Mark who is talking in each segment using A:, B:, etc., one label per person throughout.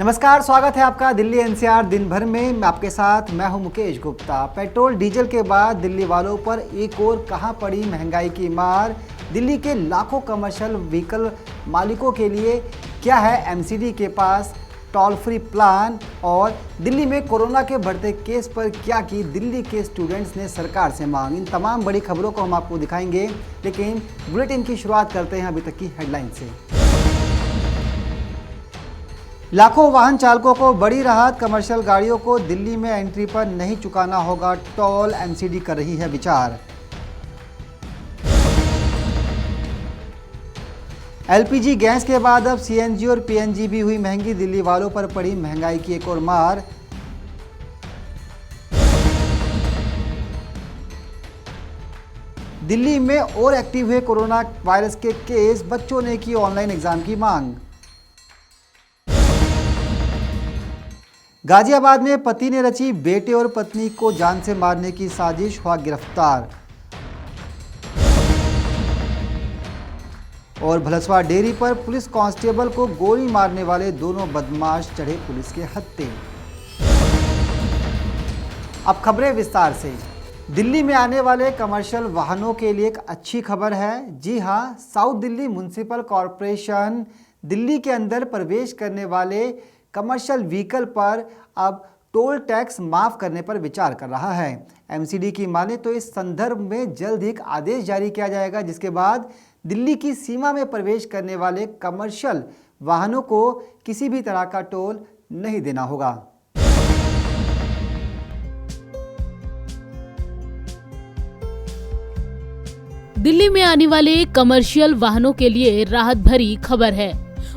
A: नमस्कार, स्वागत है आपका दिल्ली एनसीआर दिन भर में। आपके साथ मैं हूं मुकेश गुप्ता। पेट्रोल डीजल के बाद दिल्ली वालों पर एक और कहां पड़ी महंगाई की मार। दिल्ली के लाखों कमर्शियल व्हीकल मालिकों के लिए क्या है एमसीडी के पास टोल फ्री प्लान, और दिल्ली में कोरोना के बढ़ते केस पर क्या की दिल्ली के स्टूडेंट्स ने सरकार से मांग। इन तमाम बड़ी खबरों को हम आपको दिखाएंगे, लेकिन बुलेटिन की शुरुआत करते हैं अभी तक की हेडलाइन से। लाखों वाहन चालकों को बड़ी राहत, कमर्शियल गाड़ियों को दिल्ली में एंट्री पर नहीं चुकाना होगा टोल, एमसीडी कर रही है विचार। एलपीजी गैस के बाद अब सीएनजी और पीएनजी भी हुई महंगी, दिल्ली वालों पर पड़ी महंगाई की एक और मार। दिल्ली में और एक्टिव हुए कोरोना वायरस के केस, बच्चों ने की ऑनलाइन एग्जाम की मांग। गाजियाबाद में पति ने रची बेटे और पत्नी को जान से मारने की साजिश, हुआ गिरफ्तार। और भलसवा डेयरी पर पुलिस कांस्टेबल को गोली मारने वाले दोनों बदमाश चढ़े पुलिस के हत्थे। अब खबरें विस्तार से। दिल्ली में आने वाले कमर्शियल वाहनों के लिए एक अच्छी खबर है। जी हां, south Delhi municipal corporation Delhi के अंदर प्रवेश करने वाले कमर्शियल व्हीकल पर अब टोल टैक्स माफ करने पर विचार कर रहा है। एमसीडी की माने तो इस संदर्भ में जल्द ही एक आदेश जारी किया जाएगा, जिसके बाद दिल्ली की सीमा में प्रवेश करने वाले कमर्शियल वाहनों को किसी भी तरह का टोल नहीं देना होगा।
B: दिल्ली में आने वाले कमर्शियल वाहनों के लिए राहत भरी खबर है।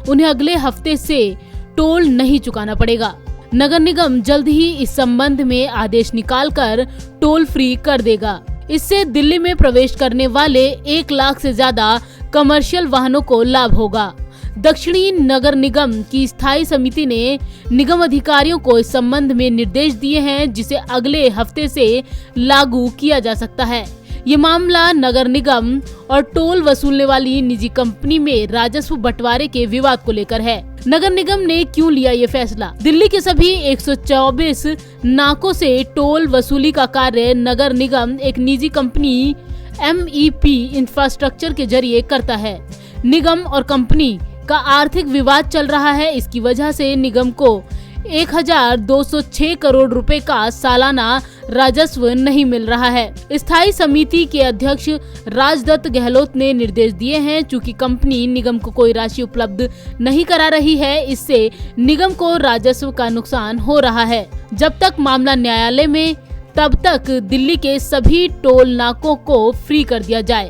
B: उन्हें अगले हफ्ते से टोल नहीं चुकाना पड़ेगा। नगर निगम जल्द ही इस संबंध में आदेश निकालकर टोल फ्री कर देगा। इससे दिल्ली में प्रवेश करने वाले 1 लाख से ज्यादा कमर्शियल वाहनों को लाभ होगा। दक्षिणी नगर निगम की स्थायी समिति ने निगम अधिकारियों को इस संबंध में निर्देश दिए हैं, जिसे अगले हफ्ते से लागू किया जा सकता है। ये मामला नगर निगम और टोल वसूलने वाली निजी कंपनी में राजस्व बंटवारे के विवाद को लेकर है। नगर निगम ने क्यों लिया ये फैसला? दिल्ली के सभी 124 नाकों से टोल वसूली का कार्य नगर निगम एक निजी कंपनी MEP इंफ्रास्ट्रक्चर के जरिए करता है। निगम और कंपनी का आर्थिक विवाद चल रहा है। इसकी वजह से निगम को 1206 करोड़ रुपए का सालाना राजस्व नहीं मिल रहा है। स्थायी समिति के अध्यक्ष राजदत्त गहलोत ने निर्देश दिए हैं, चूंकि कंपनी निगम को कोई राशि उपलब्ध नहीं करा रही है, इससे निगम को राजस्व का नुकसान हो रहा है। जब तक मामला न्यायालय में, तब तक दिल्ली के सभी टोल नाकों को फ्री कर दिया जाए।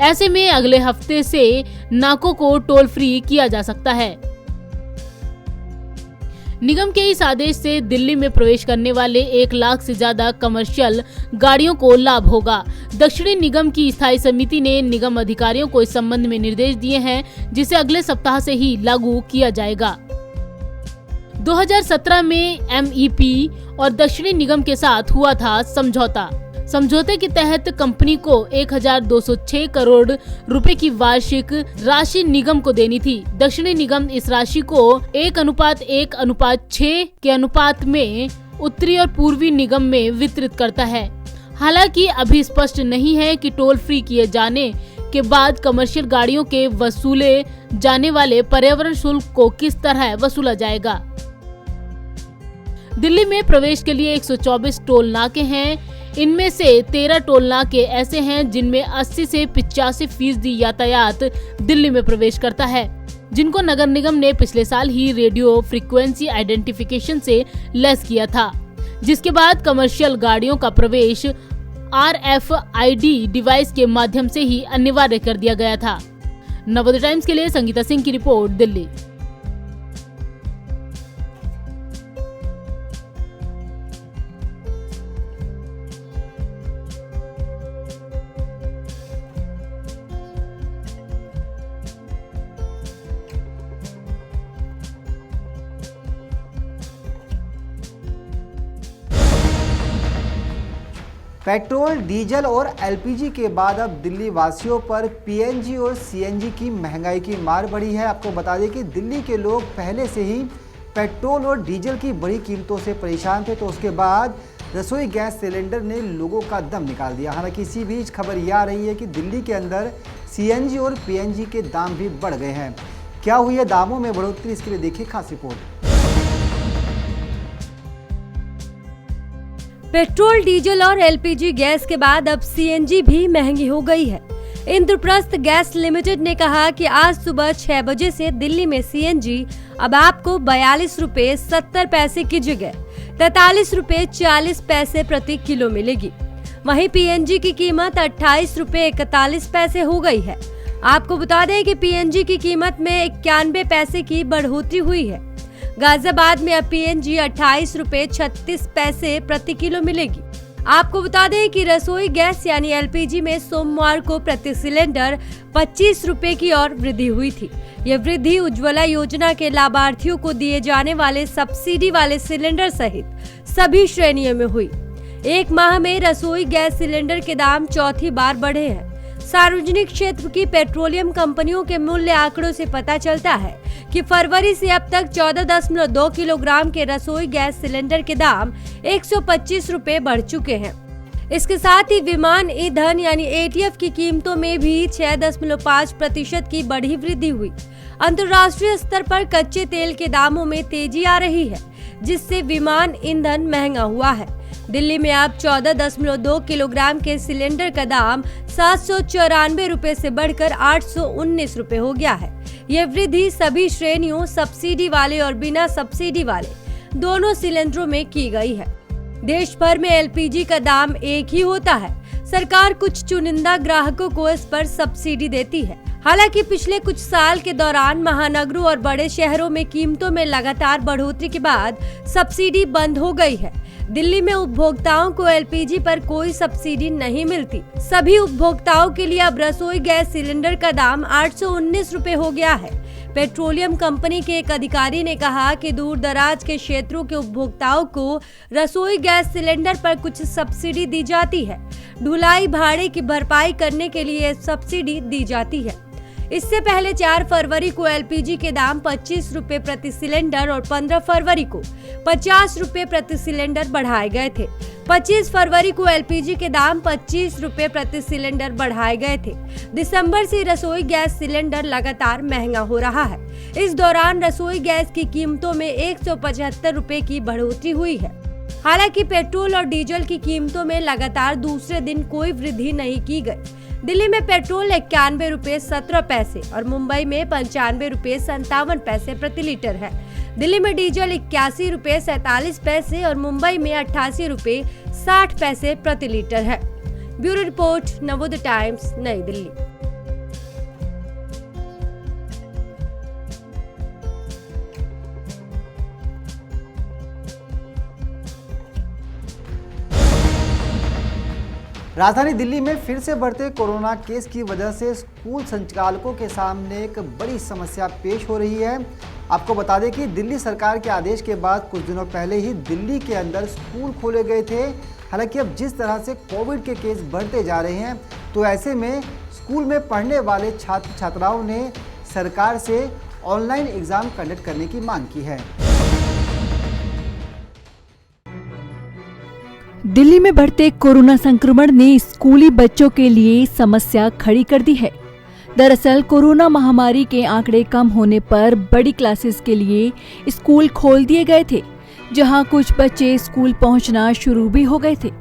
B: ऐसे में अगले हफ्ते से नाकों को टोल फ्री किया जा सकता है। निगम के इस आदेश से दिल्ली में प्रवेश करने वाले 1 लाख से ज्यादा कमर्शियल गाड़ियों को लाभ होगा। दक्षिणी निगम की स्थायी समिति ने निगम अधिकारियों को इस संबंध में निर्देश दिए हैं, जिसे अगले सप्ताह से ही लागू किया जाएगा। 2017 में MEP और दक्षिणी निगम के साथ हुआ था समझौता। समझौते के तहत कंपनी को 1206 करोड़ रुपए की वार्षिक राशि निगम को देनी थी। दक्षिणी निगम इस राशि को 1:1:6 के अनुपात में उत्तरी और पूर्वी निगम में वितरित करता है। हालांकि अभी स्पष्ट नहीं है कि टोल फ्री किए जाने के बाद कमर्शियल गाड़ियों के वसूले जाने वाले पर्यावरण शुल्क को किस तरह वसूला जाएगा। दिल्ली में प्रवेश के लिए 124 टोल नाके हैं। इनमें से 13 टोल नाके ऐसे हैं जिनमें 80 से 85% यातायात दिल्ली में प्रवेश करता है, जिनको नगर निगम ने पिछले साल ही रेडियो फ्रीक्वेंसी आइडेंटिफिकेशन से लैस किया था, जिसके बाद कमर्शियल गाड़ियों का प्रवेश RFID डिवाइस के माध्यम से ही अनिवार्य कर दिया गया था। नवोदय टाइम्स के लिए संगीता सिंह की रिपोर्ट, दिल्ली।
A: पेट्रोल, डीजल और एलपीजी के बाद अब दिल्ली वासियों पर पीएनजी और सीएनजी की महंगाई की मार बढ़ी है। आपको बता दें कि दिल्ली के लोग पहले से ही पेट्रोल और डीजल की बड़ी कीमतों से परेशान थे, तो उसके बाद रसोई गैस सिलेंडर ने लोगों का दम निकाल दिया। हालांकि इसी बीच खबर यह आ रही है कि दिल्ली के अंदर सीएनजी और पीएनजी के दाम भी बढ़ गए हैं। क्या हुई है दामों में बढ़ोतरी, इसके लिए देखिए खास रिपोर्ट।
C: पेट्रोल, डीजल और एलपीजी गैस के बाद अब सीएनजी भी महंगी हो गई है। इंद्रप्रस्थ गैस लिमिटेड ने कहा कि आज सुबह 6 बजे से दिल्ली में सीएनजी अब आपको 42 रुपए 70 पैसे की जगह 43 रुपए 40 पैसे प्रति किलो मिलेगी। वहीं पीएनजी की कीमत 28 रुपए 41 पैसे हो गई है। आपको बता दें कि पीएनजी की कीमत में 91 पैसे की बढ़ोतरी हुई है। गाजियाबाद में अब पीएनजी 28 रुपए 36 पैसे प्रति किलो मिलेगी। आपको बता दें कि रसोई गैस यानी एलपीजी में सोमवार को प्रति सिलेंडर 25 रुपए की और वृद्धि हुई थी। यह वृद्धि उज्ज्वला योजना के लाभार्थियों को दिए जाने वाले सब्सिडी वाले सिलेंडर सहित सभी श्रेणियों में हुई। एक माह में रसोई गैस सिलेंडर के दाम चौथी बार बढ़े हैं। सार्वजनिक क्षेत्र की पेट्रोलियम कंपनियों के मूल्य आंकड़ों से पता चलता है कि फरवरी से अब तक 14.2 किलोग्राम के रसोई गैस सिलेंडर के दाम 125 रुपए बढ़ चुके हैं। इसके साथ ही विमान ईंधन यानी एटीएफ की कीमतों में भी 6.5% की बढ़ी वृद्धि हुई। अंतर्राष्ट्रीय स्तर पर कच्चे तेल के दामों में तेजी आ रही है, जिससे विमान ईंधन महंगा हुआ है। दिल्ली में अब 14.2 किलोग्राम के सिलेंडर का दाम 794 रुपए से बढ़कर 819 रुपए हो गया है। यह वृद्धि सभी श्रेणियों, सब्सिडी वाले और बिना सब्सिडी वाले दोनों सिलेंडरों में की गई है। देश भर में एलपीजी का दाम एक ही होता है। सरकार कुछ चुनिंदा ग्राहकों को इस पर सब्सिडी देती है। हालांकि पिछले कुछ साल के दौरान महानगरों और बड़े शहरों में कीमतों में लगातार बढ़ोतरी के बाद सब्सिडी बंद हो गई है। दिल्ली में उपभोक्ताओं को एलपीजी पर कोई सब्सिडी नहीं मिलती। सभी उपभोक्ताओं के लिए अब रसोई गैस सिलेंडर का दाम 819 रुपए हो गया है। पेट्रोलियम कंपनी के एक अधिकारी ने कहा कि दूर दराज के क्षेत्रों के उपभोक्ताओं को रसोई गैस सिलेंडर पर कुछ सब्सिडी दी जाती है। ढुलाई भाड़े की भरपाई करने के लिए सब्सिडी दी जाती है। इससे पहले 4 फरवरी को एलपीजी के दाम 25 रुपए प्रति सिलेंडर और 15 फरवरी को 50 रुपए प्रति सिलेंडर बढ़ाए गए थे। 25 फरवरी को एलपीजी के दाम 25 रुपए प्रति सिलेंडर बढ़ाए गए थे। दिसंबर से रसोई गैस सिलेंडर लगातार महंगा हो रहा है। इस दौरान रसोई गैस की कीमतों में 175 रुपए की बढ़ोतरी हुई है। हालांकि पेट्रोल और डीजल की कीमतों में लगातार दूसरे दिन कोई वृद्धि नहीं की गई। दिल्ली में पेट्रोल 91 रुपए 17 पैसे और मुंबई में 95 रुपए 57 पैसे प्रति लीटर है। दिल्ली में डीजल 81 रुपए 47 पैसे और मुंबई में 88 रुपए 60 पैसे प्रति लीटर है। ब्यूरो रिपोर्ट, नवोदय टाइम्स, नई दिल्ली।
A: राजधानी दिल्ली में फिर से बढ़ते कोरोना केस की वजह से स्कूल संचालकों के सामने एक बड़ी समस्या पेश हो रही है। आपको बता दें कि दिल्ली सरकार के आदेश के बाद कुछ दिनों पहले ही दिल्ली के अंदर स्कूल खोले गए थे। हालांकि अब जिस तरह से कोविड के केस बढ़ते जा रहे हैं, तो ऐसे में स्कूल में पढ़ने वाले छात्र छात्राओं ने सरकार से ऑनलाइन एग्ज़ाम कंडक्ट करने की मांग की है।
D: दिल्ली में बढ़ते कोरोना संक्रमण ने स्कूली बच्चों के लिए समस्या खड़ी कर दी है। दरअसल कोरोना महामारी के आंकड़े कम होने पर बड़ी क्लासेस के लिए स्कूल खोल दिए गए थे, जहां कुछ बच्चे स्कूल पहुंचना शुरू भी हो गए थे।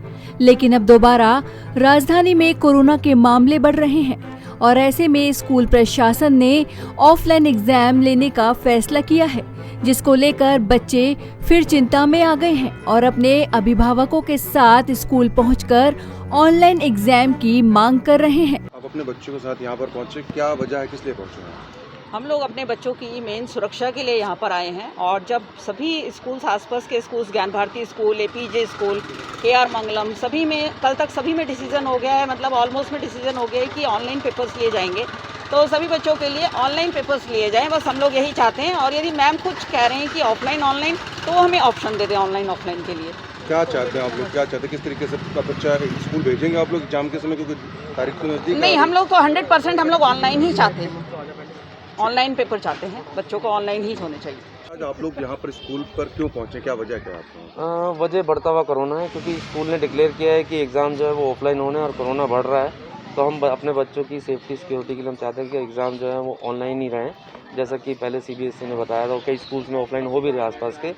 D: लेकिन अब दोबारा राजधानी में कोरोना के मामले बढ़ रहे हैं और ऐसे में स्कूल प्रशासन ने ऑफलाइन एग्जाम लेने का फैसला किया है, जिसको लेकर बच्चे फिर चिंता में आ गए हैं और अपने अभिभावकों के साथ स्कूल पहुंचकर ऑनलाइन एग्जाम की मांग कर रहे हैं।
E: आप अपने बच्चों के साथ यहाँ पर पहुंचे, क्या वजह है, किस लिए पहुंचे हैं?
F: हम लोग अपने बच्चों की मेन सुरक्षा के लिए यहाँ पर आए हैं और जब सभी स्कूल्स, आसपास के schools, Gyan Bharati school, APJ school, KR Mangalam, सभी में कल तक सभी में डिसीजन हो गया है, मतलब ऑलमोस्ट में डिसीजन हो गया है कि ऑनलाइन पेपर्स लिए जाएंगे। तो सभी बच्चों के लिए ऑनलाइन पेपर्स लिए जाएं, बस हम लोग यही चाहते हैं। और यदि मैम कुछ कह रहे हैं कि ऑफलाइन ऑनलाइन, तो हमें ऑप्शन दे दें ऑनलाइन ऑफलाइन के लिए।
E: क्या चाहते हैं आप लोग, क्या चाहते हैं, किस तरीके से बच्चा स्कूल भेजेंगे आप लोग एग्जाम के समय, क्योंकि तारीख तो नजदीक
F: नहीं, हम लोग तो 100% हम लोग ऑनलाइन ही चाहते हैं, ऑनलाइन पेपर चाहते हैं, बच्चों को ऑनलाइन ही होने चाहिए।
E: आज आप लोग यहाँ पर स्कूल पर क्यों पहुँचे, क्या वजह क्या है आपको?
G: वजह बढ़ता हुआ कोरोना है, क्योंकि स्कूल ने डिक्लेयर किया है कि एग्ज़ाम जो है वो ऑफलाइन होने और कोरोना बढ़ रहा है, तो हम अपने बच्चों की सेफ्टी सिक्योरिटी के लिए हम चाहते हैं कि एग्ज़ाम जो है वो ऑनलाइन ही रहें। जैसा कि पहले CBSE ने बताया था, कई स्कूल्स में ऑफलाइन हो भी रहे आसपास के,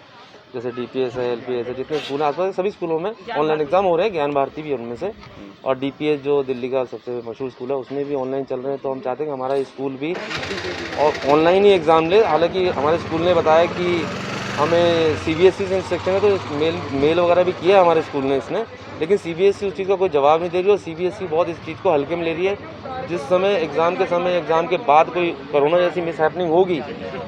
G: जैसे DPS है, LPS है, जितने स्कूल हैं आसपास सभी स्कूलों में ऑनलाइन एग्ज़ाम हो रहे हैं। ज्ञान भारती भी उनमें से, और DPS जो दिल्ली का सबसे मशहूर स्कूल है उसमें भी ऑनलाइन चल रहे हैं। तो हम चाहते हैं कि हमारा स्कूल भी और ऑनलाइन ही एग्ज़ाम ले। हालांकि हमारे स्कूल ने बताया कि हमें CBSE से इंस्ट्रक्शन है, तो मेल वगैरह भी किया है हमारे स्कूल ने इसने, लेकिन CBSE उस चीज़ का कोई जवाब नहीं दे रही, और CBSE बहुत इस चीज़ को हल्के में ले रही है। जिस समय एग्ज़ाम के बाद कोई कोरोना जैसी मिस हैपनिंग होगी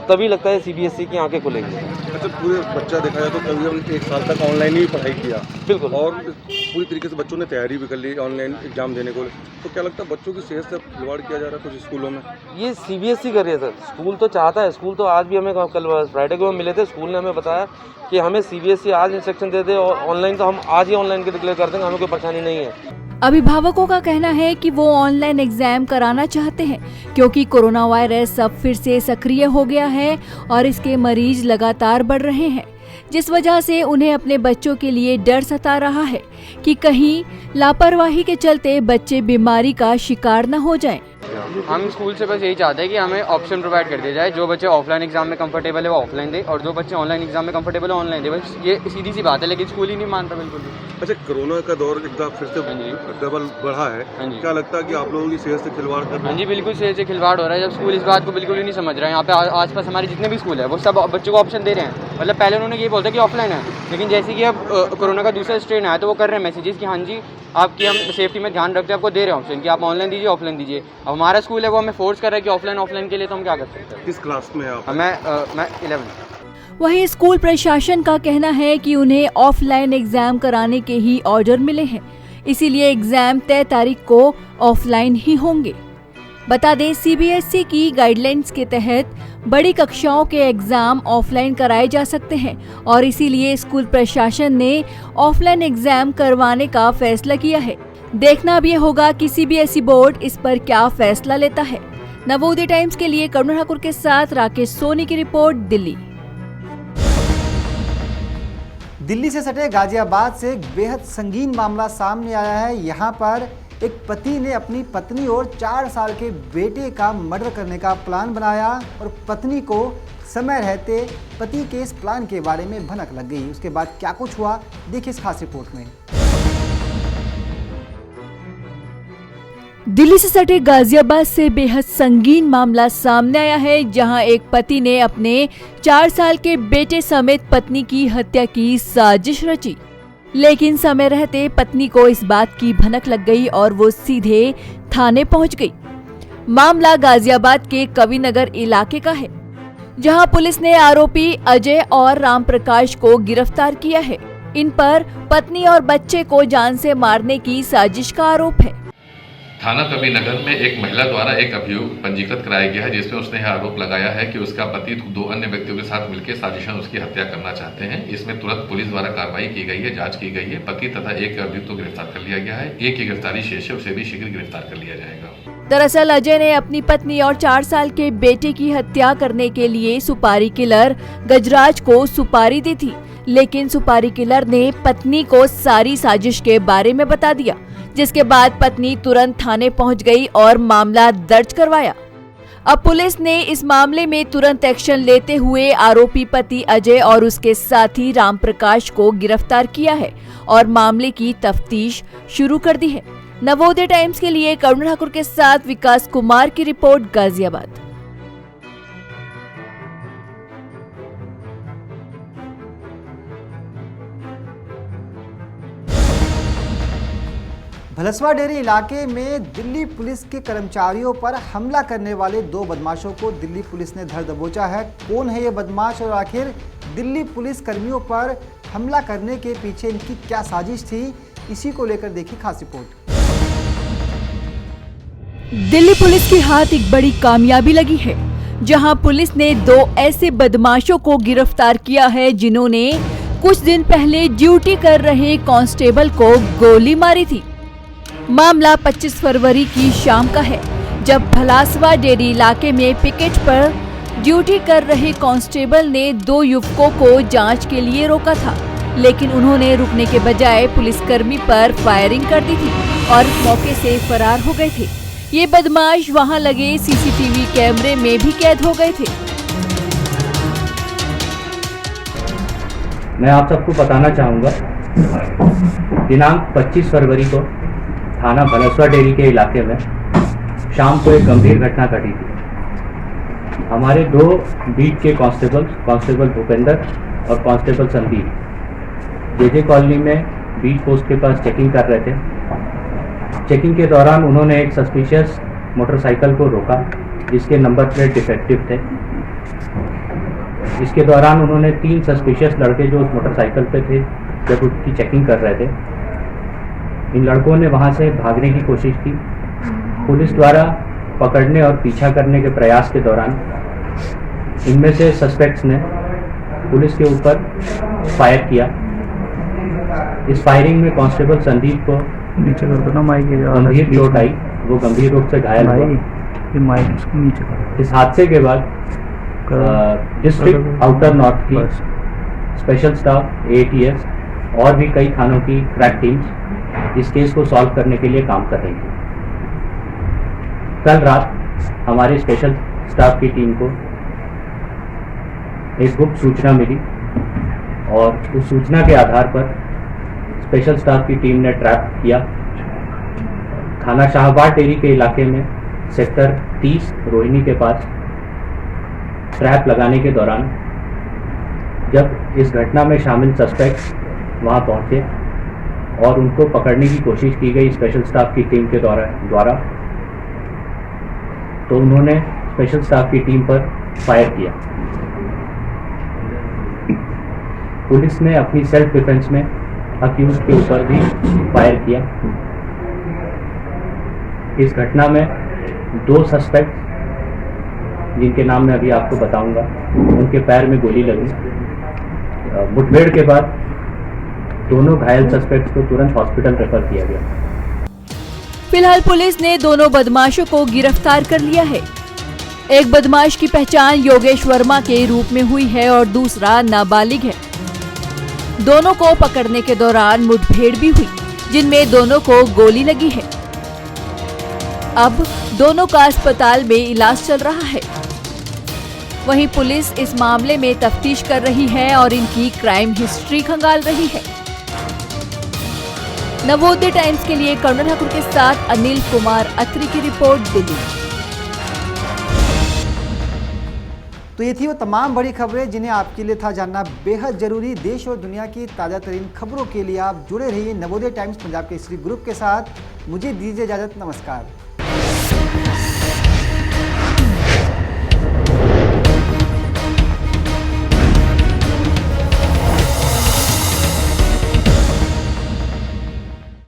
G: तभी लगता है CBSE की आंखें खुलेंगी।
E: अच्छा, पूरे बच्चा देखा जाए तो कभी 1 साल तक ऑनलाइन ही पढ़ाई किया,
G: बिल्कुल,
E: और पूरी तरीके से बच्चों ने तैयारी भी कर ली ऑनलाइन एग्जाम देने को, तो क्या लगता है बच्चों की सेहत से खिलवाड़ किया जा रहा है कुछ स्कूलों में?
G: ये CBSE कर रही है सर। स्कूल तो चाहता है, स्कूल तो आज भी हमें कल फ्राइडे को हम मिले थे, स्कूल ने हमें बताया कि हमें CBSE आज इंस्ट्रक्शन दे दे और ऑनलाइन तो हम आज ही ऑनलाइन के डिक्लेयर कर देंगे, हमें कोई परेशानी नहीं है।
D: अभिभावकों का कहना है कि वो ऑनलाइन एग्जाम कराना चाहते हैं, क्योंकि कोरोना वायरस अब फिर से सक्रिय हो गया है और इसके मरीज लगातार बढ़ रहे हैं, जिस वजह से उन्हें अपने बच्चों के लिए डर सता रहा है कि कहीं लापरवाही के चलते बच्चे बीमारी का शिकार न हो जाएं।
H: हम स्कूल से बस यही चाहते हैं कि हमें ऑप्शन प्रोवाइड कर दिया जाए, जो बच्चे ऑफलाइन एग्जाम में कंफर्टेबल है वो ऑफलाइन दे, और जो बच्चे ऑनलाइन एग्जाम में कंफर्टेबल है ऑनलाइन दे। बस ये सीधी सी बात है, लेकिन स्कूल ही नहीं मानता बिल्कुल भी।
E: अच्छा, कोरोना का दौर एकदम फिर से डबल बढ़ा है, क्या लगता है कि आप लोगों की सेहत से खिलवाड़ कर रहे हैं?
H: हाँ जी, बिल्कुल सेहत से खिलवाड़ हो रहा है, जब स्कूल इस बात को बिल्कुल ही नहीं समझ रहा है। यहाँ पे आसपास हमारे जितने भी स्कूल है वो सब बच्चों को ऑप्शन दे रहे हैं। मतलब पहले उन्होंने ये बोलता कि ऑफलाइन है, लेकिन जैसे कि अब कोरोना का दूसरा स्ट्रेन आया तो वो कर रहे हैं मैसेजेस कि हाँ जी आपकी हम सेफ्टी में ध्यान रखते हैं, आपको दे रहे हैं ऑप्शन कि आप ऑनलाइन दीजिए ऑफलाइन दीजिए। अब हमारा स्कूल है वो हमें फोर्स कर रहा है कि ऑफलाइन के लिए, तो हम क्या कर सकते हैं?
E: किस क्लास में आप?
H: मैं 11।
D: वहीं स्कूल प्रशासन का कहना है कि उन्हें ऑफलाइन एग्जाम कराने के ही ऑर्डर मिले हैं, इसीलिए एग्जाम तय तारीख को ऑफलाइन ही होंगे। बता दें, CBSE की गाइडलाइंस के तहत बड़ी कक्षाओं के एग्जाम ऑफलाइन कराए जा सकते हैं और इसीलिए स्कूल प्रशासन ने ऑफलाइन एग्जाम करवाने का फैसला किया है। देखना भी होगा कि CBSE बोर्ड इस पर क्या फैसला लेता है। नवोदय टाइम्स के लिए करुणा ठाकुर के साथ राकेश सोनी की रिपोर्ट, दिल्ली।
A: दिल्ली से सटे गाजियाबाद से एक बेहद संगीन मामला सामने आया है। यहाँ पर एक पति ने अपनी पत्नी और 4 साल के बेटे का मर्डर करने का प्लान बनाया और पत्नी को समय रहते पति के इस प्लान के बारे में भनक लग गई। उसके बाद क्या कुछ हुआ, देखिए इस खास रिपोर्ट में।
D: दिल्ली से सटे गाजियाबाद से बेहद संगीन मामला सामने आया है, जहां एक पति ने अपने 4 साल के बेटे समेत पत्नी की हत्या की साजिश रची, लेकिन समय रहते पत्नी को इस बात की भनक लग गई और वो सीधे थाने पहुंच गई। मामला गाजियाबाद के कविनगर इलाके का है, जहां पुलिस ने आरोपी अजय और राम प्रकाश को गिरफ्तार किया है। इन पर पत्नी और बच्चे को जान से मारने की साजिश का आरोप है।
I: थाना कविनगर में एक महिला द्वारा एक अभियोग पंजीकृत कराया गया है, जिसमें उसने यह आरोप लगाया है कि उसका पति 2 अन्य व्यक्तियों के साथ मिलकर साजिशन उसकी हत्या करना चाहते हैं। इसमें तुरंत पुलिस द्वारा कार्रवाई की गई है, जांच की गई है। पति तथा एक अभियुक्त को गिरफ्तार कर लिया गया है। एक की गिरफ्तारी शेष है, उसे भी शीघ्र गिरफ्तार कर लिया जाएगा।
D: दरअसल अजय ने अपनी पत्नी और 4 साल के बेटे की हत्या करने के लिए सुपारी किलर गजराज को सुपारी दी थी, लेकिन सुपारी किलर ने पत्नी को सारी साजिश के बारे में बता दिया, जिसके बाद पत्नी तुरंत थाने पहुंच गई और मामला दर्ज करवाया। अब पुलिस ने इस मामले में तुरंत एक्शन लेते हुए आरोपी पति अजय और उसके साथी राम प्रकाश को गिरफ्तार किया है और मामले की तफ्तीश शुरू कर दी है। नवोदय टाइम्स के लिए करुणा ठाकुर के साथ विकास कुमार की रिपोर्ट, गाजियाबाद।
A: भलसवा डेरी इलाके में दिल्ली पुलिस के कर्मचारियों पर हमला करने वाले 2 बदमाशों को दिल्ली पुलिस ने धर दबोचा है। कौन है ये बदमाश और आखिर दिल्ली पुलिस कर्मियों पर हमला करने के पीछे इनकी क्या साजिश थी, इसी को लेकर देखिए खास रिपोर्ट।
D: दिल्ली पुलिस के हाथ एक बड़ी कामयाबी लगी है, जहां पुलिस ने 2 ऐसे बदमाशों को गिरफ्तार किया है जिन्होंने कुछ दिन पहले ड्यूटी कर रहे कांस्टेबल को गोली मारी थी। मामला 25 फरवरी की शाम का है, जब भलासवा डेरी इलाके में पिकेट पर ड्यूटी कर रहे कांस्टेबल ने 2 युवकों को जांच के लिए रोका था, लेकिन उन्होंने रुकने के बजाय पुलिसकर्मी पर फायरिंग कर दी थी और मौके से फरार हो गए थे। ये बदमाश वहां लगे सीसीटीवी कैमरे में भी कैद हो गए थे।
J: मैं आप सबको बताना चाहूँगा, दिनांक 25 फरवरी को थाना भनसवा डेरी के इलाके में शाम को एक गंभीर घटना घटी थी। हमारे 2 बीट के कांस्टेबल भूपेंद्र और कांस्टेबल संदीप जेजे कॉलोनी में बीट पोस्ट के पास चेकिंग कर रहे थे। चेकिंग के दौरान उन्होंने एक सस्पिशियस मोटरसाइकिल को रोका जिसके नंबर प्लेट डिफेक्टिव थे। इसके दौरान उन्होंने 3 सस्पिशियस लड़के जो उस मोटरसाइकिल पे थे जब उसकी चेकिंग कर रहे थे, इन लड़कों ने वहां से भागने की कोशिश की। पुलिस द्वारा पकड़ने और पीछा करने के प्रयास के दौरान इनमें से सस्पेक्ट्स ने पुलिस के ऊपर फायर किया। इस फायरिंग में कांस्टेबल संदीप को
K: नीचे कर दो ना माइक,
J: गंभीर चोट आई, वो गंभीर रूप से घायल हुआ। इस हादसे के बाद डिस्ट्रिक्ट आउटर नॉर्थ की स्पेशल स्टाफ AATS और भी कई थानों की क्रैक टीम्स इस केस को सॉल्व करने के लिए काम कर रही थी। कल रात हमारे स्पेशल स्टाफ की टीम को एक गुप्त सूचना मिली और उस सूचना के आधार पर स्पेशल स्टाफ की टीम ने ट्रैप किया। थाना शाहबाद डेरी के इलाके में सेक्टर 30 रोहिणी के पास ट्रैप लगाने के दौरान जब इस घटना में शामिल सस्पेक्ट्स वहां पहुंचे और उनको पकड़ने की कोशिश की गई स्पेशल स्टाफ की टीम के द्वारा, तो उन्होंने स्पेशल स्टाफ की टीम पर फायर किया। पुलिस ने अपनी सेल्फ डिफेंस में अक्यूज के ऊपर भी फायर किया। इस घटना में 2 सस्पेक्ट जिनके नाम मैं अभी आपको बताऊंगा, उनके पैर में गोली लगी। मुठभेड़ के बाद दोनों घायल सस्पेक्ट्स को तुरंत हॉस्पिटल रेफर किया गया।
D: फिलहाल पुलिस ने दोनों बदमाशों को गिरफ्तार कर लिया है। एक बदमाश की पहचान योगेश वर्मा के रूप में हुई है और दूसरा नाबालिग है। दोनों को पकड़ने के दौरान मुठभेड़ भी हुई, जिनमें दोनों को गोली लगी है। अब दोनों का अस्पताल में इलाज चल रहा है। वहीं पुलिस इस मामले में तफ्तीश कर रही है और इनकी क्राइम हिस्ट्री खंगाल रही है। नवोदय टाइम्स के लिए करुणा ठाकुर के साथ अनिल कुमार अत्री की रिपोर्ट, दिल्ली।
A: तो ये थी वो तमाम बड़ी खबरें जिन्हें आपके लिए था जानना बेहद जरूरी। देश और दुनिया की ताज़ा तरीन खबरों के लिए आप जुड़े रहिए नवोदय टाइम्स पंजाब के इस ग्रुप के साथ। मुझे दीजिए इजाज़त, नमस्कार।